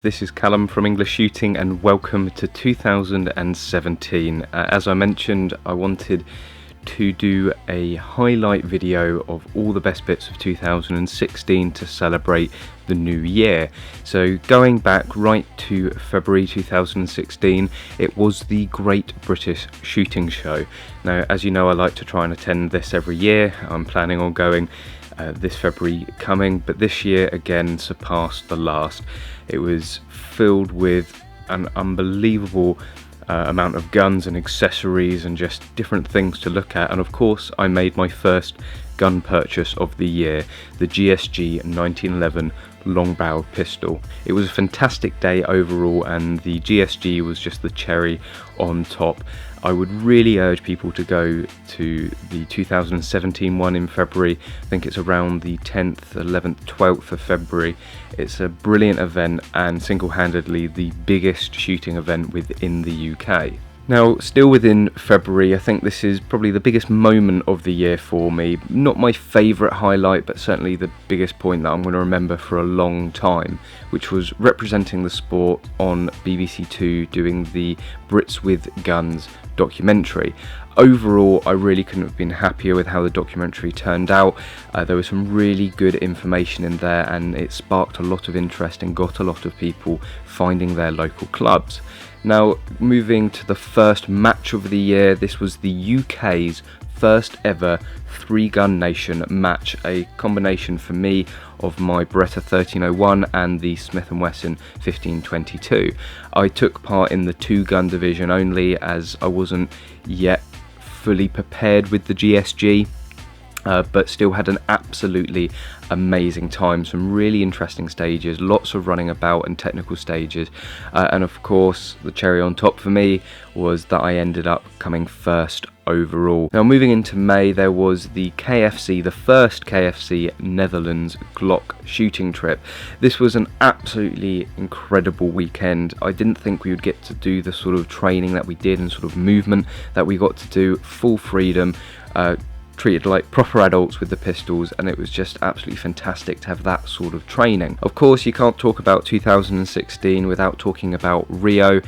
This is Callum from English Shooting and welcome to 2017. As I mentioned, I wanted to do a highlight video of all the best bits of 2016 to celebrate the new year. So going back right to February 2016, it was the Great British Shooting Show. Now, as you know, I like to try and attend this every year. I'm planning on going this February coming, but this year again surpassed the last. It was filled with an unbelievable amount of guns and accessories and just different things to look at, and of course I made my first gun purchase of the year, the GSG 1911 long barrel pistol. It was a fantastic day overall, and the GSG was just the cherry on top. I would really urge people to go to the 2017 one in February. I think it's around the 10th, 11th, 12th of February. It's a brilliant event and single-handedly the biggest shooting event within the UK. Now, still within February, I think this is probably the biggest moment of the year for me. Not my favourite highlight, but certainly the biggest point that I'm going to remember for a long time, which was representing the sport on BBC Two doing the Brits with Guns documentary. Overall, I really couldn't have been happier with how the documentary turned out. There was some really good information in there, and it sparked a lot of interest and got a lot of people finding their local clubs. Now, moving to the first match of the year, this was the UK's first ever three-gun nation match, a combination for me of my Beretta 1301 and the Smith & Wesson 1522. I took part in the two-gun division only, as I wasn't yet fully prepared with the GSG, but still had an absolutely amazing time. Some really interesting stages, lots of running about and technical stages, and of course the cherry on top for me was that I ended up coming first overall. Now, moving into May, there was the KFC, the first KFC Netherlands Glock shooting trip. This was an absolutely incredible weekend. I didn't think we would get to do the sort of training that we did and sort of movement that we got to do, full freedom, treated like proper adults with the pistols, and it was just absolutely fantastic to have that sort of training. Of course, you can't talk about 2016 without talking about Rio.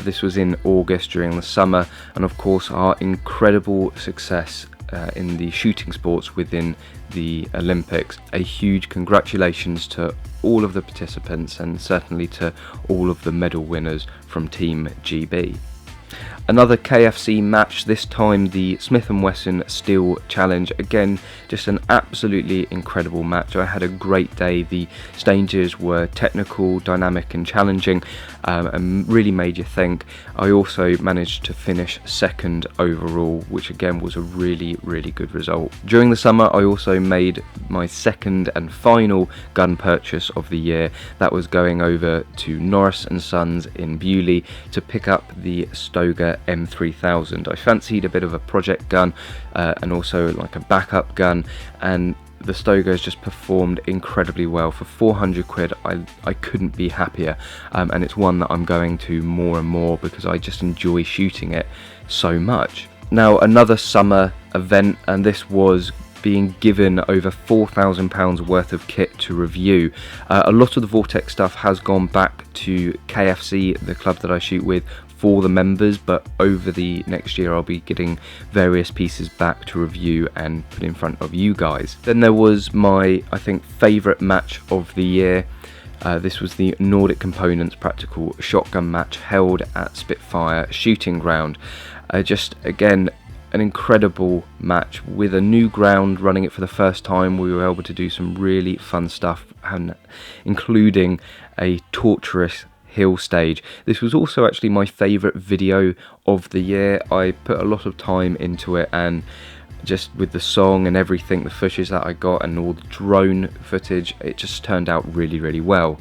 This was in August during the summer, and of course our incredible success in the shooting sports within the Olympics. A huge congratulations to all of the participants and certainly to all of the medal winners from Team GB. Another KFC match, this time the Smith & Wesson Steel Challenge. Again, just an absolutely incredible match. I had a great day. The stages were technical, dynamic and challenging, and really made you think. I also managed to finish second overall, which again was a really, really good result. During the summer, I also made my second and final gun purchase of the year. That was going over to Norris & Sons in Bewley to pick up the Stoger M3000. I fancied a bit of a project gun and also like a backup gun, and the Stoger has just performed incredibly well. For 400 quid, I couldn't be happier, and it's one that I'm going to more and more because I just enjoy shooting it so much. Now, another summer event, and this was being given over £4,000 worth of kit to review. A lot of the Vortex stuff has gone back to KFC, the club that I shoot with, for the members, but over the next year I'll be getting various pieces back to review and put in front of you guys. Then there was my, I think, favourite match of the year. This was the Nordic Components practical shotgun match held at Spitfire Shooting Ground. Just again, an incredible match with a new ground. Running it for the first time, we were able to do some really fun stuff, and including a torturous hill stage. This was also actually my favourite video of the year. I put a lot of time into it, and just with the song and everything, the footage that I got and all the drone footage, it just turned out really, really well.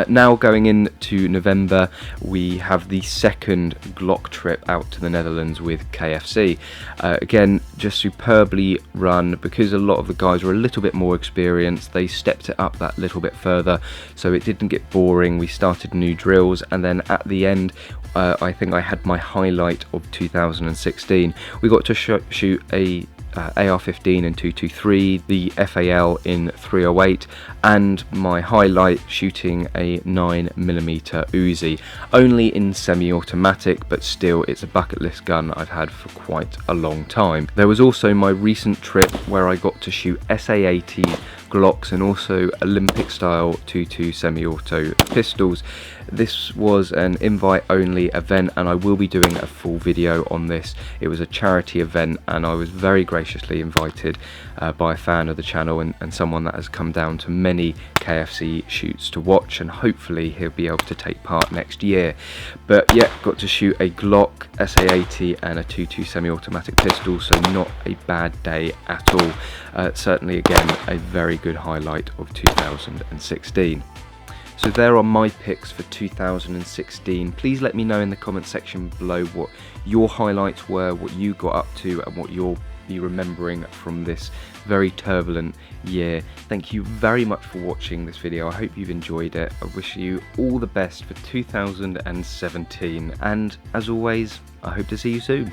Now going into November, we have the second Glock trip out to the Netherlands with KFC. Again, just superbly run, because a lot of the guys were a little bit more experienced. They stepped it up that little bit further, so it didn't get boring. We started new drills, and then at the end, I think I had my highlight of 2016. We got to shoot a AR-15 in 223, the FAL in 308, and my highlight shooting a 9mm Uzi, only in semi-automatic, but still it's a bucket list gun I've had for quite a long time. There was also my recent trip where I got to shoot SA-80 Glocks and also Olympic style 2.2 semi-auto pistols. This was an invite only event and I will be doing a full video on this. It was a charity event and I was very graciously invited by a fan of the channel and someone that has come down to many KFC shoots to watch, and hopefully he'll be able to take part next year. But yeah, got to shoot a Glock, SA-80 and a 2.2 semi-automatic pistol, so not a bad day at all. Certainly again a very good highlight of 2016. So there are my picks for 2016. Please let me know in the comment section below what your highlights were, what you got up to, and what you'll be remembering from this very turbulent year. Thank you very much for watching this video. I hope you've enjoyed it. I wish you all the best for 2017, and as always, I hope to see you soon.